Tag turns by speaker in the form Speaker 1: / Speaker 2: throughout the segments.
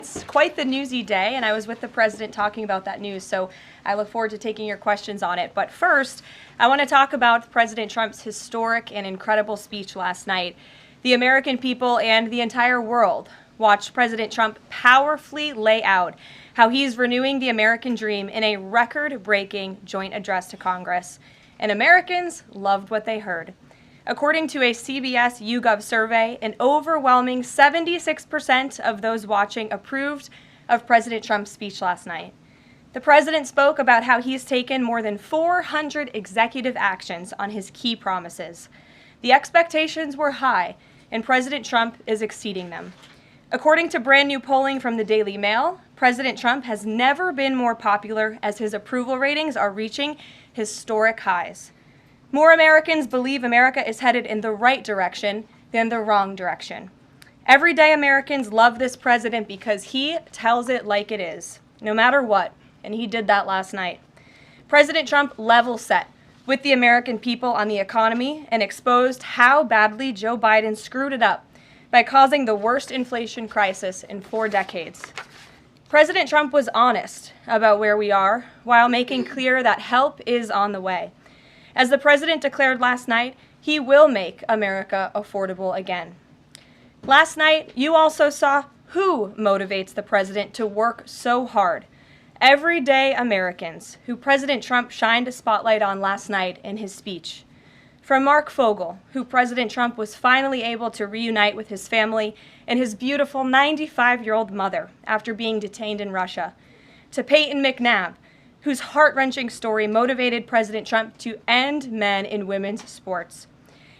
Speaker 1: It's quite the newsy day, and I was with the president talking about that news, so I look forward to taking your questions on it. But first, I want to talk about President Trump's historic and incredible speech last night. The American people and the entire world watched President Trump powerfully lay out how he's renewing the American dream in a record-breaking joint address to Congress. And Americans loved what they heard. According to a CBS YouGov survey, an overwhelming 76% of those watching approved of President Trump's speech last night. The president spoke about how he's taken more than 400 executive actions on his key promises. The expectations were high, and President Trump is exceeding them. According to brand new polling from the Daily Mail, President Trump has never been more popular as his approval ratings are reaching historic highs. More Americans believe America is headed in the right direction than the wrong direction. Everyday Americans love this president because he tells it like it is, no matter what, and he did that last night. President Trump level set with the American people on the economy and exposed how badly Joe Biden screwed it up by causing the worst inflation crisis in 4 decades. President Trump was honest about where we are while making clear that help is on the way. As the president declared last night, he will make America affordable again. Last night, you also saw who motivates the president to work so hard. Everyday Americans, who President Trump shined a spotlight on last night in his speech. From Mark Fogel, who President Trump was finally able to reunite with his family and his beautiful 95-year-old mother after being detained in Russia, to Peyton McNabb, whose heart-wrenching story motivated President Trump to end men in women's sports,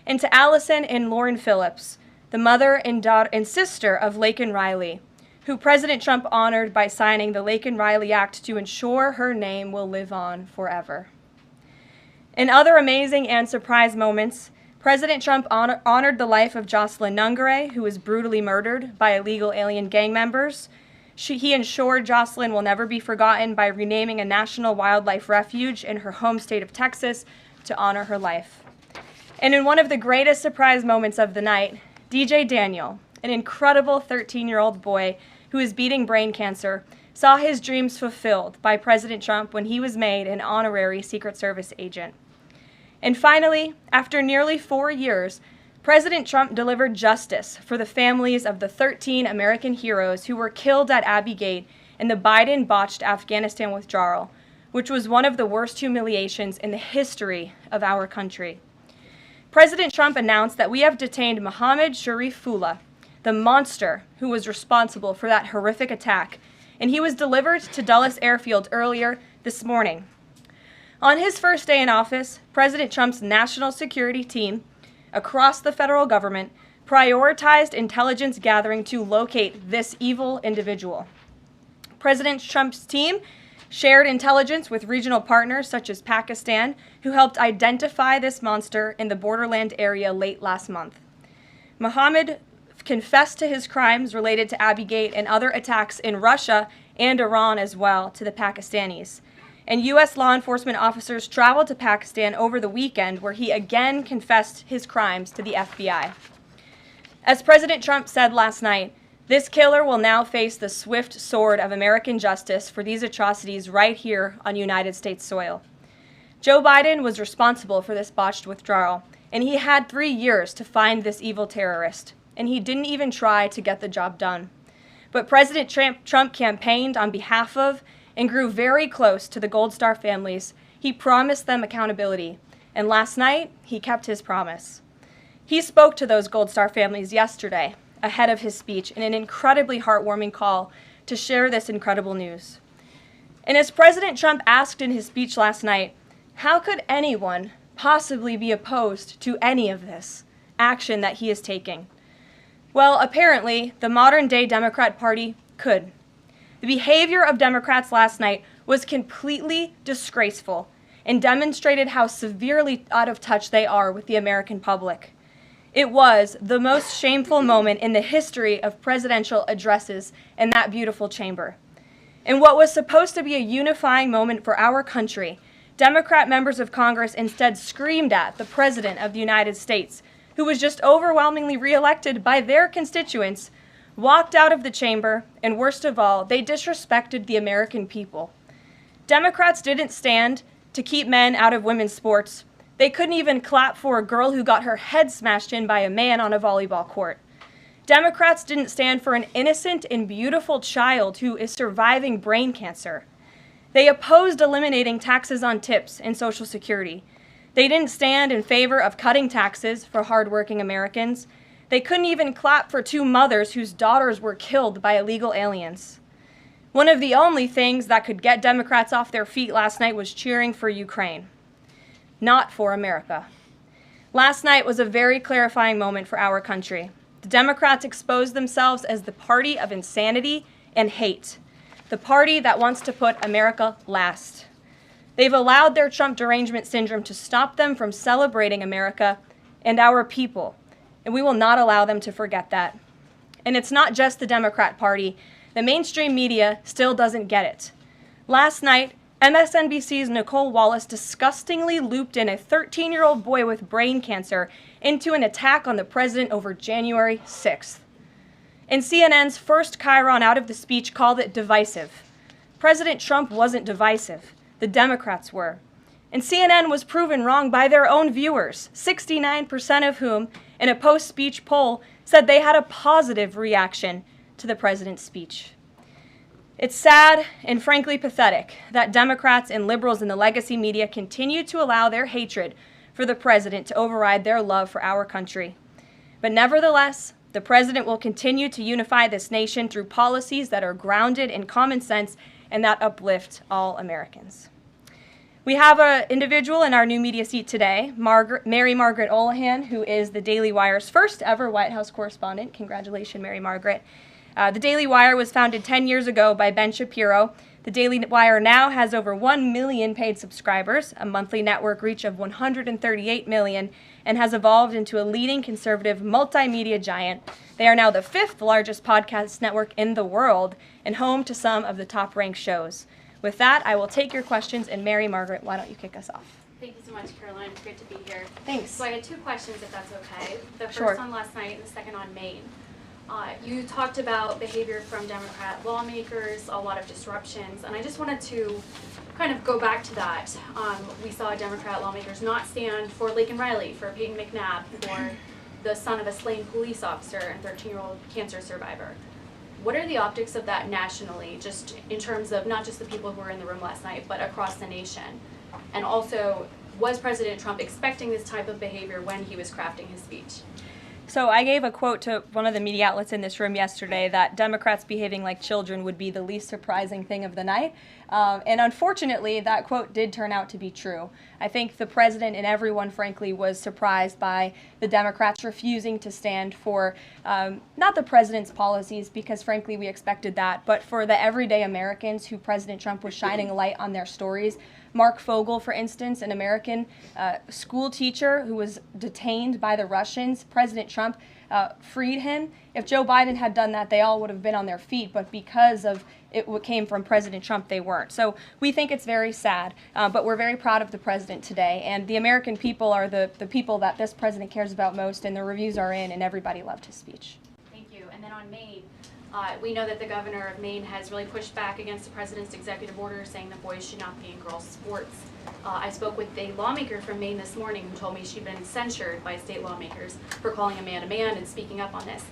Speaker 1: and to Allison and Lauren Phillips, the mother and daughter and sister of Laken Riley, who President Trump honored by signing the Laken Riley Act to ensure her name will live on forever. In other amazing and surprise moments, President Trump honored the life of Jocelyn Nungare, who was brutally murdered by illegal alien gang members. He ensured Jocelyn will never be forgotten by renaming a national wildlife refuge in her home state of Texas to honor her life. And in one of the greatest surprise moments of the night, DJ Daniel, an incredible 13-year-old boy who is beating brain cancer, saw his dreams fulfilled by President Trump when he was made an honorary Secret Service agent. And finally, after nearly 4 years, President Trump delivered justice for the families of the 13 American heroes who were killed at Abbey Gate in the Biden-botched Afghanistan withdrawal, which was one of the worst humiliations in the history of our country. President Trump announced that we have detained Mohammed Sharifullah, the monster who was responsible for that horrific attack, and he was delivered to Dulles Airfield earlier this morning. On his first day in office, President Trump's national security team across the federal government prioritized intelligence gathering to locate this evil individual. President Trump's team shared intelligence with regional partners such as Pakistan, who helped identify this monster in the borderland area late last month. Mohammed confessed to his crimes related to Abbey Gate and other attacks in Russia and Iran as well to the Pakistanis. And U.S. law enforcement officers traveled to Pakistan over the weekend, where he again confessed his crimes to the FBI. As President Trump said last night, this killer will now face the swift sword of American justice for these atrocities right here on United States soil. Joe Biden was responsible for this botched withdrawal, and he had 3 years to find this evil terrorist, and he didn't even try to get the job done. But President Trump campaigned on behalf of and grew very close to the Gold Star families. He promised them accountability, and last night, he kept his promise. He spoke to those Gold Star families yesterday, ahead of his speech, in an incredibly heartwarming call to share this incredible news. And as President Trump asked in his speech last night, how could anyone possibly be opposed to any of this action that he is taking? Well, apparently, the modern-day Democrat Party could. The behavior of Democrats last night was completely disgraceful and demonstrated how severely out of touch they are with the American public. It was the most shameful moment in the history of presidential addresses in that beautiful chamber. In what was supposed to be a unifying moment for our country, Democrat members of Congress instead screamed at the President of the United States, who was just overwhelmingly reelected by their constituents, walked out of the chamber, and worst of all, they disrespected the American people. Democrats didn't stand to keep men out of women's sports. They couldn't even clap for a girl who got her head smashed in by a man on a volleyball court. Democrats didn't stand for an innocent and beautiful child who is surviving brain cancer. They opposed eliminating taxes on tips and Social Security. They didn't stand in favor of cutting taxes for hardworking Americans. They couldn't even clap for two mothers whose daughters were killed by illegal aliens. One of the only things that could get Democrats off their feet last night was cheering for Ukraine, not for America. Last night was a very clarifying moment for our country. The Democrats exposed themselves as the party of insanity and hate, the party that wants to put America last. They've allowed their Trump derangement syndrome to stop them from celebrating America and our people, and we will not allow them to forget that. And it's not just the Democrat Party. The mainstream media still doesn't get it. Last night, MSNBC's Nicole Wallace disgustingly looped in a 13-year-old boy with brain cancer into an attack on the president over January 6th. And CNN's first chyron out of the speech called it divisive. President Trump wasn't divisive. The Democrats were. And CNN was proven wrong by their own viewers, 69% of whom, in a post-speech poll, said they had a positive reaction to the president's speech. It's sad and frankly pathetic that Democrats and liberals in the legacy media continue to allow their hatred for the president to override their love for our country. But nevertheless, the president will continue to unify this nation through policies that are grounded in common sense and that uplift all Americans. We have an individual in our new media seat today, Mary Margaret Olohan, who is the Daily Wire's first ever White House correspondent. Congratulations, Mary Margaret. The Daily Wire was founded 10 years ago by Ben Shapiro. The Daily Wire now has over 1 million paid subscribers, a monthly network reach of 138 million, and has evolved into a leading conservative multimedia giant. They are now the 5th largest podcast network in the world and home to some of the top-ranked shows. With that, I will take your questions, and Mary Margaret, why don't you kick us off?
Speaker 2: Thank you so much, Karoline. It's great to be here.
Speaker 1: Thanks.
Speaker 2: So I had 2 questions, if that's okay. The first
Speaker 1: Sure.
Speaker 2: on last night and the second on Maine. You talked about behavior from Democrat lawmakers, a lot of disruptions, and I just wanted to kind of go back to that. We saw Democrat lawmakers not stand for Laken Riley, for Peyton McNabb, for the son of a slain police officer and 13-year-old cancer survivor. What are the optics of that nationally, just in terms of not just the people who were in the room last night, but across the nation? And also, was President Trump expecting this type of behavior when he was crafting his speech?
Speaker 1: So I gave a quote to one of the media outlets in this room yesterday that Democrats behaving like children would be the least surprising thing of the night. And unfortunately, that quote did turn out to be true. I think the president and everyone, frankly, was surprised by the Democrats refusing to stand for not the president's policies, because frankly we expected that, but for the everyday Americans who President Trump was shining a light on their stories. Mark Fogel, for instance, an American school teacher who was detained by the Russians. President Trump freed him. If Joe Biden had done that, they all would have been on their feet, but because of what came from President Trump, they weren't. So we think it's very sad, but we're very proud of the president today, and the American people are the people that this president cares about most, and the reviews are in, and everybody loved his speech.
Speaker 2: Thank you. And then on Maine, we know that the governor of Maine has really pushed back against the president's executive order saying that boys should not be in girls' sports. I spoke with a lawmaker from Maine this morning who told me she'd been censured by state lawmakers for calling a man and speaking up on this.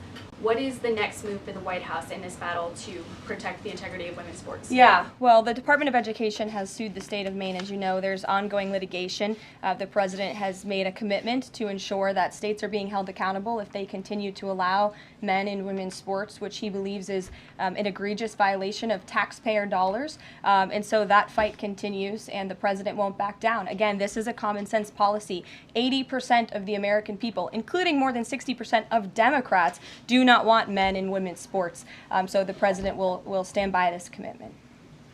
Speaker 2: What is the next move for the White House in this battle to protect the integrity of women's sports?
Speaker 1: Yeah, well, the Department of Education has sued the state of Maine. As you know, there's ongoing litigation. The president has made a commitment to ensure that states are being held accountable if they continue to allow men in women's sports, which he believes is an egregious violation of taxpayer dollars. And so that fight continues, and the president won't back down. Again, this is a common sense policy. 80% of the American people, including more than 60% of Democrats, do not want men in women's sports. So the president will stand by this commitment.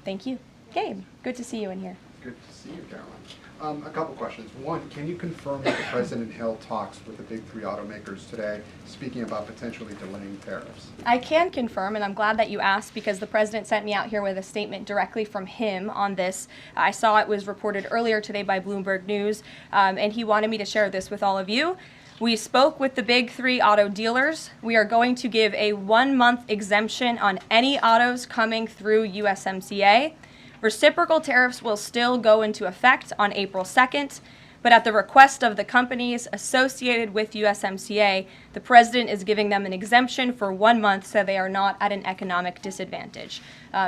Speaker 1: Thank you. Gabe, good to see you in here.
Speaker 3: Good to see you, Caroline. A couple questions. One, can you confirm that the president held talks with the big 3 automakers today, speaking about potentially delaying tariffs?
Speaker 1: I can confirm, and I'm glad that you asked, because the president sent me out here with a statement directly from him on this. I saw it was reported earlier today by Bloomberg News, and he wanted me to share this with all of you. We spoke with the big three auto dealers. We are going to give a 1-month exemption on any autos coming through USMCA. Reciprocal tariffs will still go into effect on April 2nd, but at the request of the companies associated with USMCA, the president is giving them an exemption for 1 month so they are not at an economic disadvantage.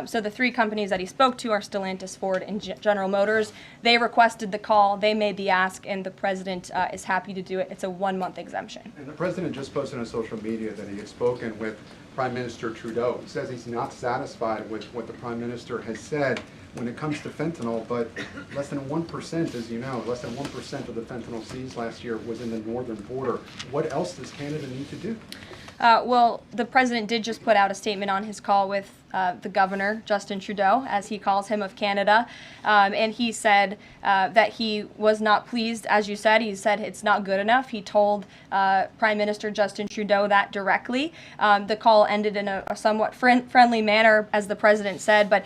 Speaker 1: So the three companies that he spoke to are Stellantis, Ford, and General Motors. They requested the call, they made the ask, and the president is happy to do it. It's a 1-month exemption.
Speaker 3: And the president just posted on social media that he had spoken with Prime Minister Trudeau. He says he's not satisfied with what the Prime Minister has said when it comes to fentanyl, but less than 1%, as you know, less than 1% of the fentanyl seized last year was in the northern border. What else does Canada need to do?
Speaker 1: Well, the president did just put out a statement on his call with the governor, Justin Trudeau, as he calls him, of Canada, and he said that he was not pleased, as you said. He said it's not good enough. He told Prime Minister Justin Trudeau that directly. The call ended in a somewhat friendly manner, as the president said, but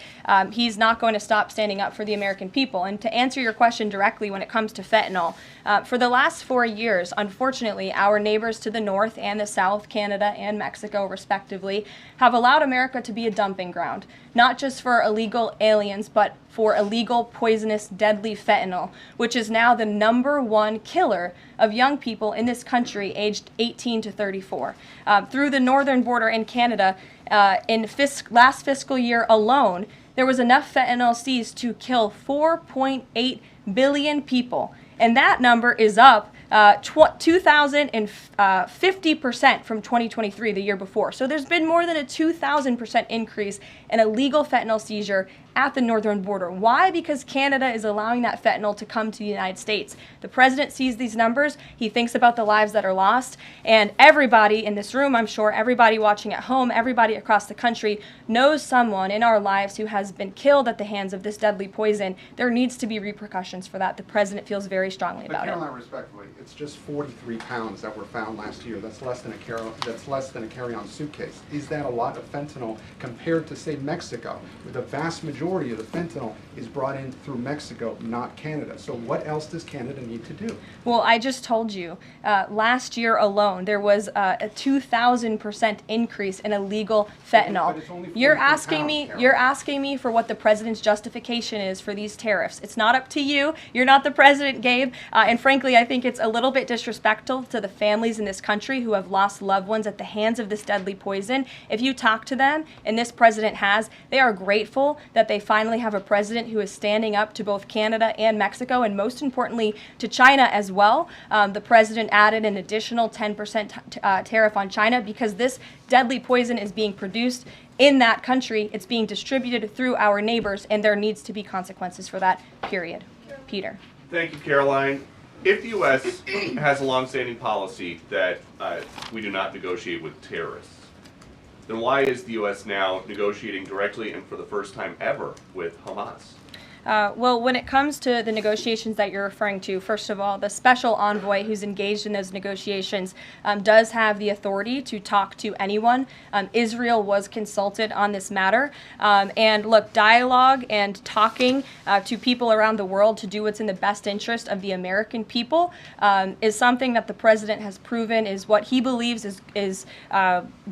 Speaker 1: he's not going to stop standing up for the American people. And to answer your question directly when it comes to fentanyl, for the last 4 years, unfortunately, our neighbors to the north and the south, Canada and Mexico respectively, have allowed America to be a dumping ground, not just for illegal aliens, but for illegal, poisonous, deadly fentanyl, which is now the #1 killer of young people in this country aged 18 to 34. Through the northern border in Canada, in last fiscal year alone, there was enough fentanyl seized to kill 4.8 billion people. And that number is up 2,050% from 2023, the year before. So there's been more than a 2,000% increase in illegal fentanyl seizure at the northern border. Why? Because Canada is allowing that fentanyl to come to the United States. The president sees these numbers. He thinks about the lives that are lost. And everybody in this room, I'm sure, everybody watching at home, everybody across the country knows someone in our lives who has been killed at the hands of this deadly poison. There needs to be repercussions for that. The president feels very strongly about it.
Speaker 3: But Karoline, respectfully, it's just 43 pounds that were found last year. That's less than a carry-on suitcase. Is that a lot of fentanyl compared to, say, Mexico, where the vast majority of the fentanyl is brought in through Mexico, not Canada? So what else does Canada need to do?
Speaker 1: Well, I just told you, last year alone, there was a 2,000% increase in illegal fentanyl.
Speaker 3: But it's only 43
Speaker 1: You're asking me for what the president's justification is for these tariffs. It's not up to you. You're not the president, Gabe. And frankly, I think it's a little bit disrespectful to the families in this country who have lost loved ones at the hands of this deadly poison. If you talk to them, and this president has, they are grateful that they finally have a president who is standing up to both Canada and Mexico, and most importantly to China as well. The president added an additional 10% tariff on China because this deadly poison is being produced in that country. It's being distributed through our neighbors, and there needs to be consequences for that, period. Peter.
Speaker 4: Thank you, Karoline. If the U.S. has a longstanding policy that we do not negotiate with terrorists, then why is the U.S. now negotiating directly and for the first time ever with Hamas?
Speaker 1: Well, when it comes to the negotiations that you're referring to, first of all, the special envoy who's engaged in those negotiations does have the authority to talk to anyone. Israel was consulted on this matter. And look, dialogue and talking to people around the world to do what's in the best interest of the American people is something that the president has proven is what he believes is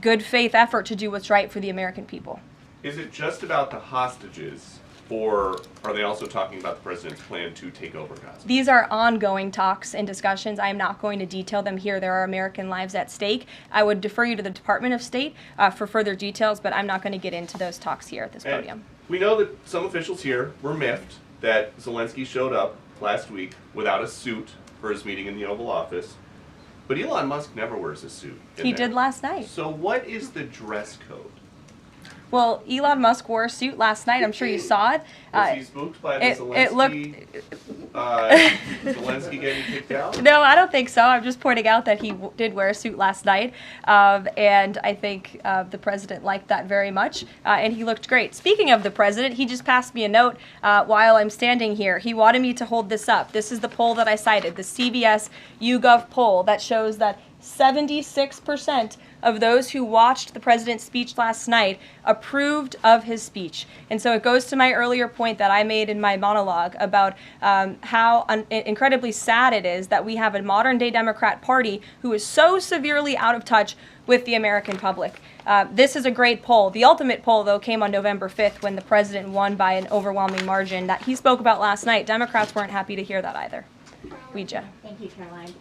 Speaker 1: good faith effort to do what's right for the American people.
Speaker 4: Is it just about the hostages? Or are they also talking about the president's plan to take over Gaza?
Speaker 1: These are ongoing talks and discussions. I am not going to detail them here. There are American lives at stake. I would defer you to the Department of State for further details, but I'm not going to get into those talks here at this podium.
Speaker 4: We know that some officials here were miffed that Zelensky showed up last week without a suit for his meeting in the Oval Office. But Elon Musk never wears a suit.
Speaker 1: He did last night.
Speaker 4: So what is the dress code?
Speaker 1: Well, Elon Musk wore a suit last night. I'm sure you saw it.
Speaker 4: Was he spooked by the Zelensky getting kicked out?
Speaker 1: No, I don't think so. I'm just pointing out that he did wear a suit last night, and I think the president liked that very much, and he looked great. Speaking of the president, he just passed me a note while I'm standing here. He wanted me to hold this up. This is the poll that I cited, the CBS YouGov poll that shows that 76% of those who watched the president's speech last night approved of his speech. And so it goes to my earlier point that I made in my monologue about how incredibly sad it is that we have a modern-day Democrat Party who is so severely out of touch with the American public. This is a great poll. The ultimate poll, though, came on November 5th when the president won by an overwhelming margin that he spoke about last night. Democrats weren't happy to hear that either. Ouija.
Speaker 5: Thank you, Caroline.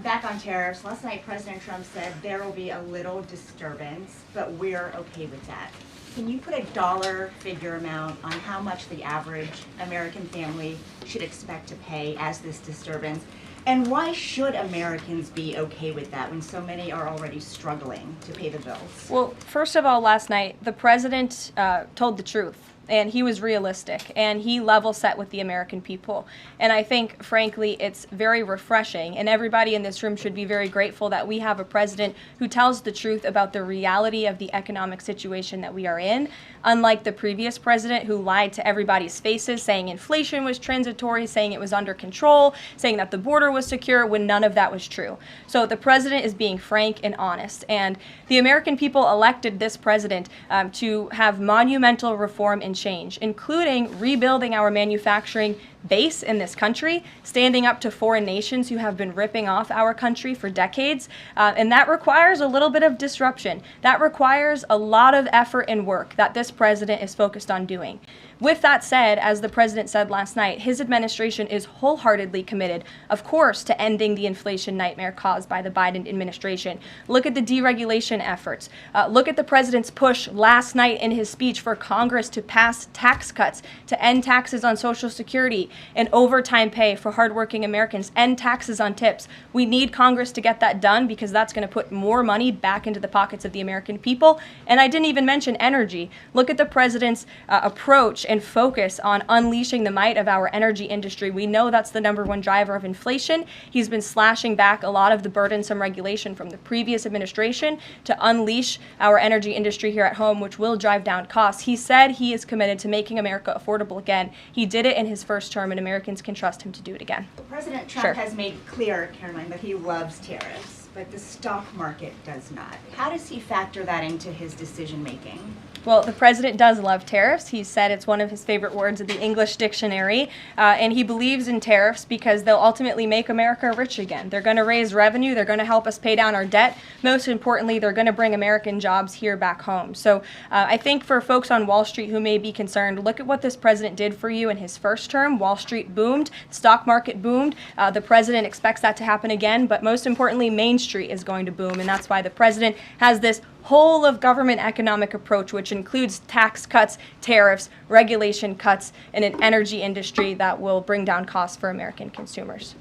Speaker 5: Back on tariffs, last night President Trump said there will be a little disturbance, but we're okay with that. Can you put a dollar figure amount on how much the average American family should expect to pay as this disturbance? And why should Americans be okay with that when so many are already struggling to pay the bills?
Speaker 1: Well, first of all, last night, the president told the truth. And he was realistic, and he level set with the American people. And I think, frankly, it's very refreshing, and everybody in this room should be very grateful that we have a president who tells the truth about the reality of the economic situation that we are in, unlike the previous president who lied to everybody's faces, saying inflation was transitory, saying it was under control, saying that the border was secure, when none of that was true. So the president is being frank and honest, and the American people elected this president to have monumental reform and change, including rebuilding our manufacturing base in this country, standing up to foreign nations who have been ripping off our country for decades, and that requires a little bit of disruption. That requires a lot of effort and work that this president is focused on doing. With that said, as the president said last night, his administration is wholeheartedly committed, of course, to ending the inflation nightmare caused by the Biden administration. Look at the deregulation efforts. Look at the president's push last night in his speech for Congress to pass tax cuts, to end taxes on Social Security and overtime pay for hardworking Americans, end taxes on tips. We need Congress to get that done because that's going to put more money back into the pockets of the American people. And I didn't even mention energy. Look at the president's approach and focus on unleashing the might of our energy industry. We know that's the #1 driver of inflation. He's been slashing back a lot of the burdensome regulation from the previous administration to unleash our energy industry here at home, which will drive down costs. He said he is committed to making America affordable again. He did it in his first term, and Americans can trust him to do it again.
Speaker 5: President Trump has made clear, Caroline, that he loves tariffs, but the stock market does not. How does he factor that into his decision making?
Speaker 1: Well, the president does love tariffs. He said it's one of his favorite words in the English dictionary, and he believes in tariffs because they'll ultimately make America rich again. They're going to raise revenue. They're going to help us pay down our debt. Most importantly, they're going to bring American jobs here back home. So I think for folks on Wall Street who may be concerned, look at what this president did for you in his first term. Wall Street boomed. Stock market boomed. The president expects that to happen again, but most importantly, Main Street is going to boom, and that's why the president has this whole of government economic approach, which includes tax cuts, tariffs, regulation cuts, and an energy industry that will bring down costs for American consumers.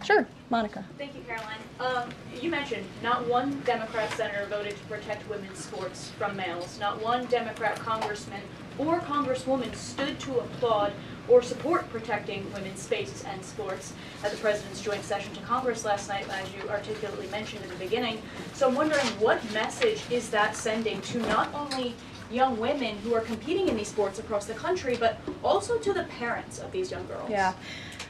Speaker 1: Sure, Monica.
Speaker 6: Thank you, Caroline. You mentioned not one Democrat senator voted to protect women's sports from males. Not one Democrat congressman or congresswoman stood to applaud or support protecting women's spaces and sports at the president's joint session to Congress last night, as you articulately mentioned in the beginning. So I'm wondering, what message is that sending to not only young women who are competing in these sports across the country, but also to the parents of these young girls?
Speaker 1: Yeah.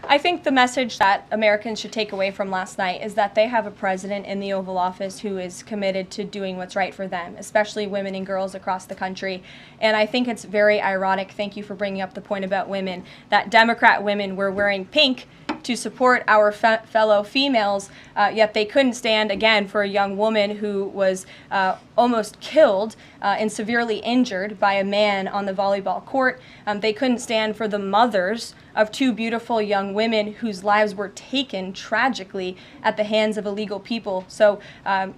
Speaker 1: I think the message that Americans should take away from last night is that they have a president in the Oval Office who is committed to doing what's right for them, especially women and girls across the country. And I think it's very ironic, thank you for bringing up the point about women, that Democrat women were wearing pink to support our fellow females, yet they couldn't stand, again, for a young woman who was almost killed and severely injured by a man on the volleyball court. They couldn't stand for the mothers of two beautiful young women whose lives were taken tragically at the hands of illegal people. So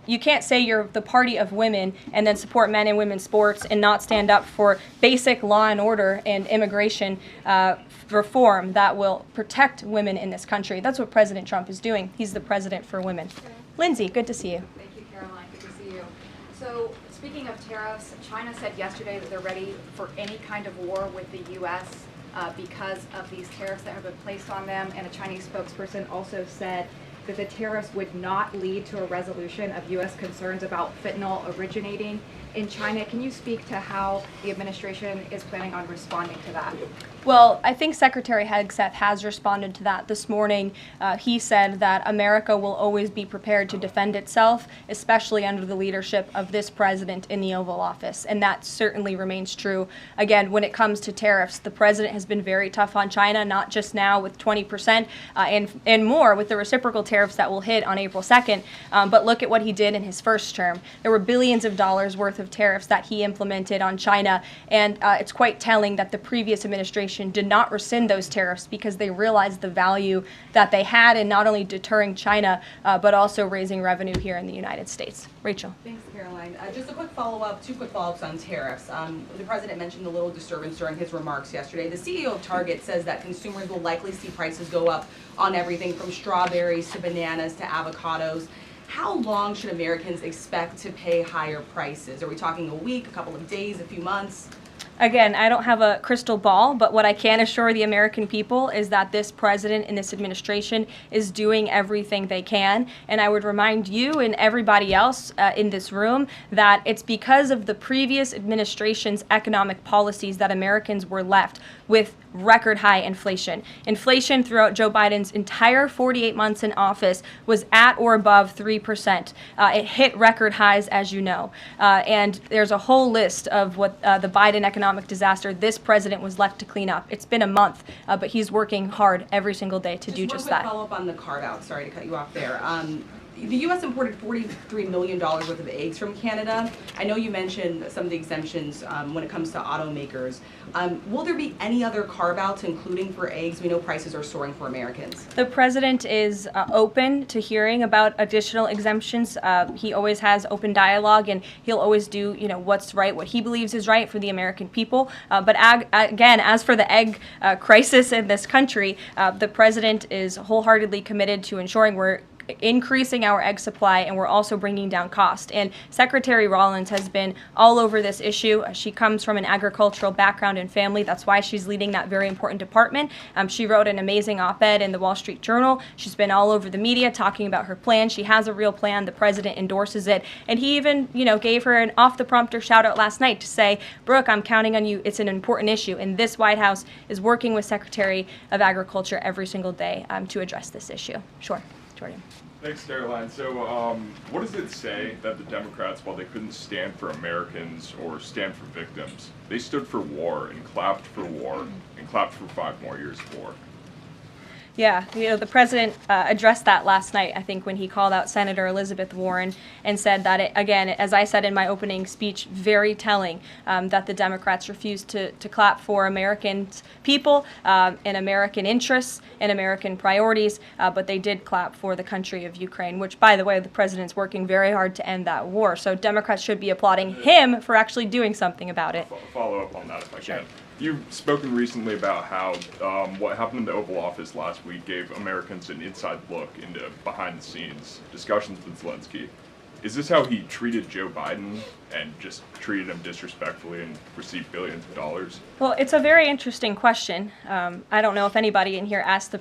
Speaker 1: you can't say you're the party of women and then support men and women's sports and not stand up for basic law and order and immigration reform that will protect women in this country. That's what President Trump is doing. He's the president for women. Lindsay, good to see you.
Speaker 7: Thank you, Caroline. Good to see you. So, speaking of tariffs, China said yesterday that they're ready for any kind of war with the U.S. Because of these tariffs that have been placed on them, and a Chinese spokesperson also said that the tariffs would not lead to a resolution of U.S. concerns about fentanyl originating in China. Can you speak to how the administration is planning on responding to that?
Speaker 1: Well, I think Secretary Hegseth has responded to that this morning. He said that America will always be prepared to defend itself, especially under the leadership of this president in the Oval Office. And that certainly remains true. Again, when it comes to tariffs, the president has been very tough on China, not just now with 20% and more with the reciprocal tariffs that will hit on April 2nd. But look at what he did in his first term. There were billions of dollars worth of tariffs that he implemented on China. And it's quite telling that the previous administration did not rescind those tariffs because they realized the value that they had in not only deterring China, but also raising revenue here in the United States. Rachel.
Speaker 8: Thanks, Caroline. Just a quick follow-up, two quick follow-ups on tariffs. The president mentioned a little disturbance during his remarks yesterday. The CEO of Target says that consumers will likely see prices go up on everything from strawberries to bananas to avocados. How long should Americans expect to pay higher prices? Are we talking a week, a couple of days, a few months?
Speaker 1: Again, I don't have a crystal ball, but what I can assure the American people is that this president and this administration is doing everything they can. And I would remind you and everybody else in this room that it's because of the previous administration's economic policies that Americans were left with record high inflation. Inflation throughout Joe Biden's entire 48 months in office was at or above 3%. It hit record highs, as you know. And there's a whole list of what the Biden economic disaster this president was left to clean up. It's been a month, but he's working hard every single day to do just that.
Speaker 8: Just one quick follow-up on the carve-out. Sorry to cut you off there. The U.S. imported $43 million worth of eggs from Canada. I know you mentioned some of the exemptions when it comes to automakers. Will there be any other carve-outs, including for eggs? We know prices are soaring for Americans.
Speaker 1: The president is open to hearing about additional exemptions. He always has open dialogue, and he'll always do, what's right, what he believes is right for the American people. But again, as for the egg crisis in this country, the president is wholeheartedly committed to ensuring we're increasing our egg supply, and we're also bringing down cost. And Secretary Rollins has been all over this issue. She comes from an agricultural background and family. That's why she's leading that very important department. She wrote an amazing op-ed in the Wall Street Journal. She's been all over the media talking about her plan. She has a real plan. The president endorses it. And he even, gave her an off-the-prompter shout-out last night to say, Brooke, I'm counting on you. It's an important issue. And this White House is working with Secretary of Agriculture every single day to address this issue. Sure. Jordan.
Speaker 9: Thanks, Caroline. So, what does it say that the Democrats, while they couldn't stand for Americans or stand for victims, they stood for war and clapped for war and clapped for 5 more years of war?
Speaker 1: Yeah, the president addressed that last night, I think, when he called out Senator Elizabeth Warren and said that, again, as I said in my opening speech, very telling that the Democrats refused to clap for American people and American interests and American priorities, but they did clap for the country of Ukraine, which, by the way, the president's working very hard to end that war. So Democrats should be applauding him for actually doing something about it.
Speaker 9: Follow up on that if I can. You've spoken recently about how what happened in the Oval Office last week gave Americans an inside look into behind-the-scenes discussions with Zelensky. Is this how he treated Joe Biden and just treated him disrespectfully and received billions of dollars?
Speaker 1: Well, it's a very interesting question. I don't know if anybody in here asked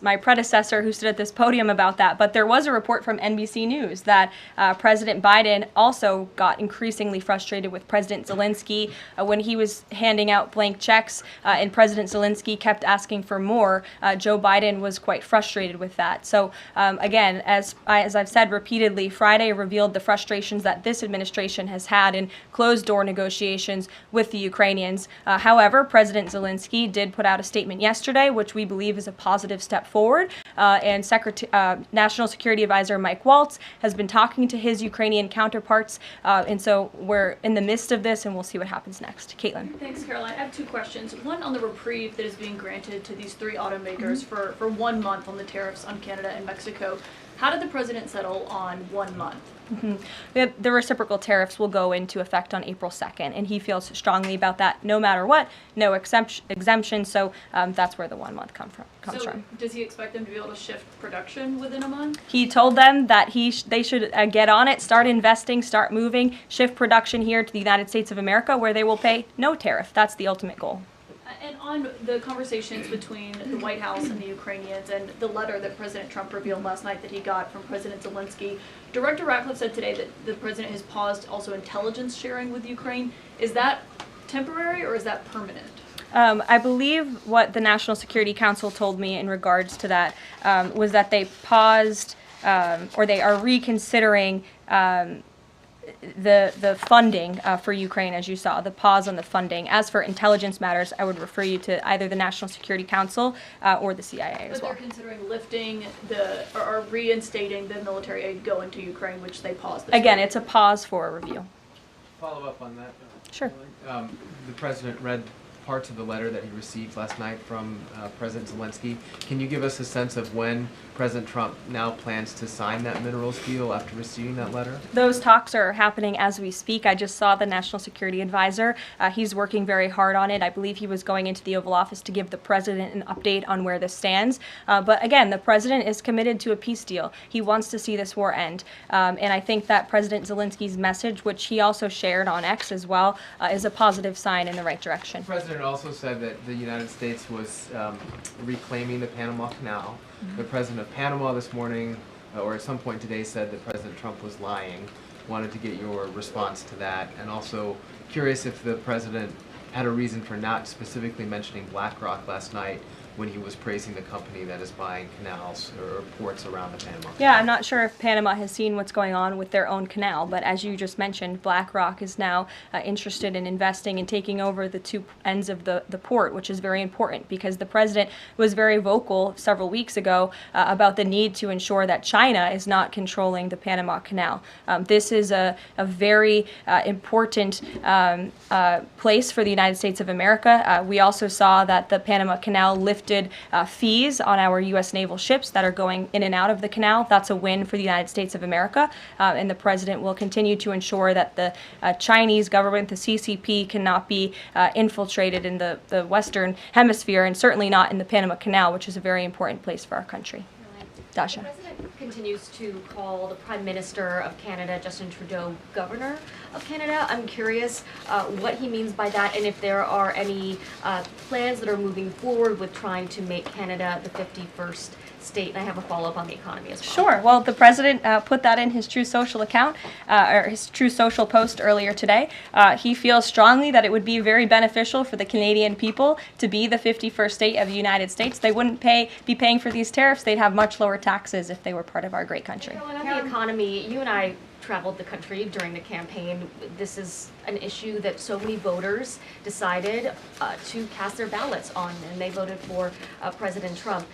Speaker 1: my predecessor who stood at this podium about that, but there was a report from NBC News that President Biden also got increasingly frustrated with President Zelensky when he was handing out blank checks and President Zelensky kept asking for more. Joe Biden was quite frustrated with that. So again, as I've said repeatedly, Friday revealed the frustrations that this administration has had in closed-door negotiations with the Ukrainians. However, President Zelensky did put out a statement yesterday, which we believe is a positive step forward, and National Security Advisor Mike Waltz has been talking to his Ukrainian counterparts, and so we're in the midst of this, and we'll see what happens next. Caitlin.
Speaker 6: Thanks, Caroline. I have 2 questions. One on the reprieve that is being granted to these 3 automakers for 1 month on the tariffs on Canada and Mexico. How did the president settle on 1 month?
Speaker 1: The reciprocal tariffs will go into effect on April 2nd, and he feels strongly about that no matter what, no exemption, so that's where the 1 month comes from.
Speaker 6: Does he expect them to be able to shift production within a month?
Speaker 1: He told them that they should get on it, start investing, start moving, shift production here to the United States of America, where they will pay no tariff. That's the ultimate goal.
Speaker 6: And on the conversations between the White House and the Ukrainians and the letter that President Trump revealed last night that he got from President Zelensky, Director Ratcliffe said today that the president has paused also intelligence sharing with Ukraine. Is that temporary or is that permanent?
Speaker 1: I believe what the National Security Council told me in regards to that was that they paused or they are reconsidering the funding for Ukraine, as you saw, the pause on the funding. As for intelligence matters, I would refer you to either the National Security Council or the CIA as well.
Speaker 6: But they're considering lifting or reinstating the military aid going to Ukraine, which they paused.
Speaker 1: Again, it's a pause for a review.
Speaker 10: Follow up on that.
Speaker 1: Sure.
Speaker 10: The president read parts of the letter that he received last night from President Zelensky. Can you give us a sense of when President Trump now plans to sign that minerals deal after receiving that letter?
Speaker 1: Those talks are happening as we speak. I just saw the National Security Advisor. He's working very hard on it. I believe he was going into the Oval Office to give the president an update on where this stands. But again, the president is committed to a peace deal. He wants to see this war end. And I think that President Zelensky's message, which he also shared on X as well, is a positive sign in the right direction.
Speaker 10: The president also said that the United States was reclaiming the Panama Canal. The president of Panama this morning, or at some point today, said that President Trump was lying. Wanted to get your response to that, and also curious if the president had a reason for not specifically mentioning BlackRock last night when he was praising the company that is buying canals or ports around the Panama Canal.
Speaker 1: Yeah, I'm not sure if Panama has seen what's going on with their own canal, but as you just mentioned, BlackRock is now interested in investing and taking over the two ends of the port, which is very important because the president was very vocal several weeks ago about the need to ensure that China is not controlling the Panama Canal. This is a very important place for the United States of America. We also saw that the Panama Canal lifted fees on our U.S. naval ships that are going in and out of the canal. That's a win for the United States of America, and the president will continue to ensure that the Chinese government, the CCP, cannot be infiltrated in the Western Hemisphere, and certainly not in the Panama Canal, which is a very important place for our country. Dasha.
Speaker 11: The president continues to call the Prime Minister of Canada, Justin Trudeau, Governor of Canada. I'm curious what he means by that and if there are any plans that are moving forward with trying to make Canada the 51st state. And I have a follow-up on the economy as well.
Speaker 1: Sure. Well, the president put that in his True Social account, or his True Social post earlier today. He feels strongly that it would be very beneficial for the Canadian people to be the 51st state of the United States. They wouldn't be paying for these tariffs. They'd have much lower taxes if they were part of our great country.
Speaker 11: Caroline, on the economy, you and I traveled the country during the campaign. This is an issue that so many voters decided to cast their ballots on, and they voted for President Trump.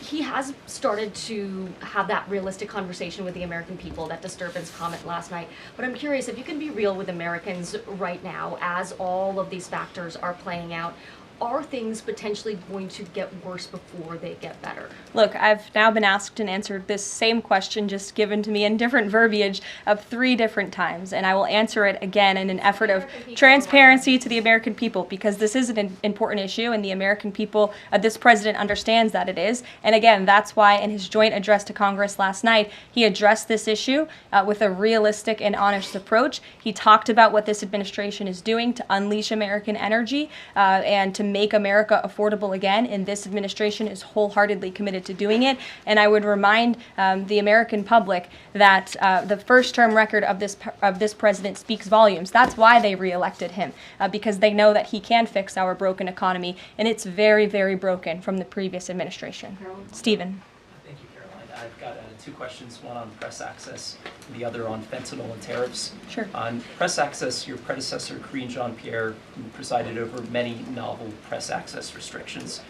Speaker 11: He has started to have that realistic conversation with the American people, that disturbance comment last night. But I'm curious if you can be real with Americans right now as all of these factors are playing out. Are things potentially going to get worse before they get better?
Speaker 1: Look, I've now been asked and answered this same question just given to me in different verbiage of 3 different times, and I will answer it again in an effort of transparency to the American people because this is an important issue and the American people, this president understands that it is. And again, that's why in his joint address to Congress last night, he addressed this issue with a realistic and honest approach. He talked about what this administration is doing to unleash American energy and to make America affordable again, and this administration is wholeheartedly committed to doing it. And I would remind the American public that the first-term record of this president speaks volumes. That's why they reelected him, because they know that he can fix our broken economy, and it's very, very broken from the previous administration. Stephen.
Speaker 12: Thank you, Caroline. I've got 2 questions, one on press access, the other on fentanyl and tariffs.
Speaker 1: Sure.
Speaker 12: On press access, your predecessor, Karine Jean-Pierre, who presided over many novel press access restrictions,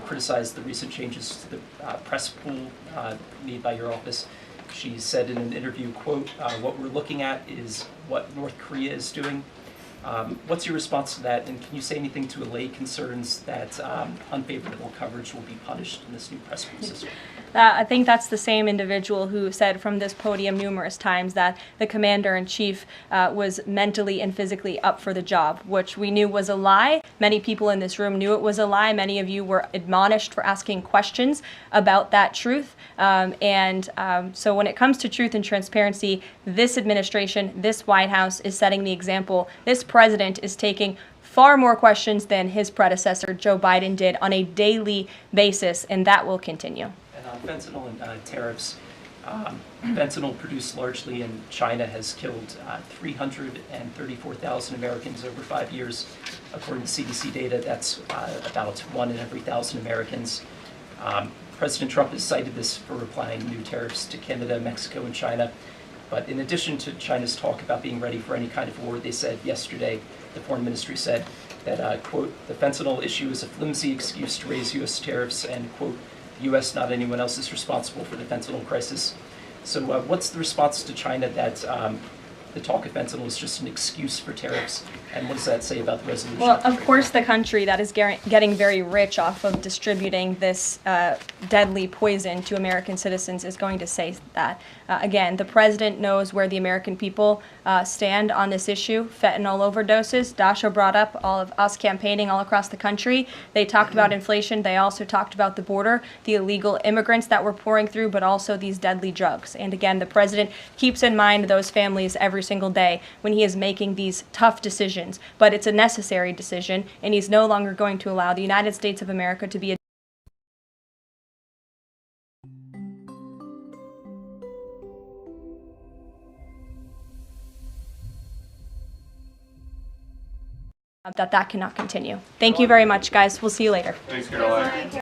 Speaker 12: criticized the recent changes to the press pool made by your office. She said in an interview, quote, what we're looking at is what North Korea is doing. What's your response to that, and can you say anything to allay concerns that unfavorable coverage will be punished in this new press pool system?
Speaker 1: I think that's the same individual who said from this podium numerous times that the commander-in-chief was mentally and physically up for the job, which we knew was a lie. Many people in this room knew it was a lie. Many of you were admonished for asking questions about that truth. So when it comes to truth and transparency, this administration, this White House is setting the example. This president is taking far more questions than his predecessor, Joe Biden, did on a daily basis, and that will continue.
Speaker 12: And on fentanyl and tariffs, fentanyl produced largely in China has killed 334,000 Americans over 5 years. According to CDC data, that's about 1 in every 1,000 Americans. President Trump has cited this for applying new tariffs to Canada, Mexico, and China. But in addition to China's talk about being ready for any kind of war, they said yesterday, the foreign ministry said that, quote, the fentanyl issue is a flimsy excuse to raise U.S. tariffs, and, quote, the U.S., not anyone else, is responsible for the fentanyl crisis. So what's the response to China that the talk of fentanyl is just an excuse for tariffs, and what does that say about the resolution?
Speaker 1: Well, of course, the country that is getting very rich off of distributing this deadly poison to American citizens is going to say that. Again, the president knows where the American people stand on this issue. Fentanyl overdoses. Dasha brought up all of us campaigning all across the country. They talked about inflation. They also talked about the border, the illegal immigrants that we're pouring through, but also these deadly drugs. And again, the president keeps in mind those families every single day when he is making these tough decisions. But it's a necessary decision, and he's no longer going to allow the United States of America to be a that cannot continue. Thank you very much, guys. We'll see you later.
Speaker 4: Thanks, Caroline.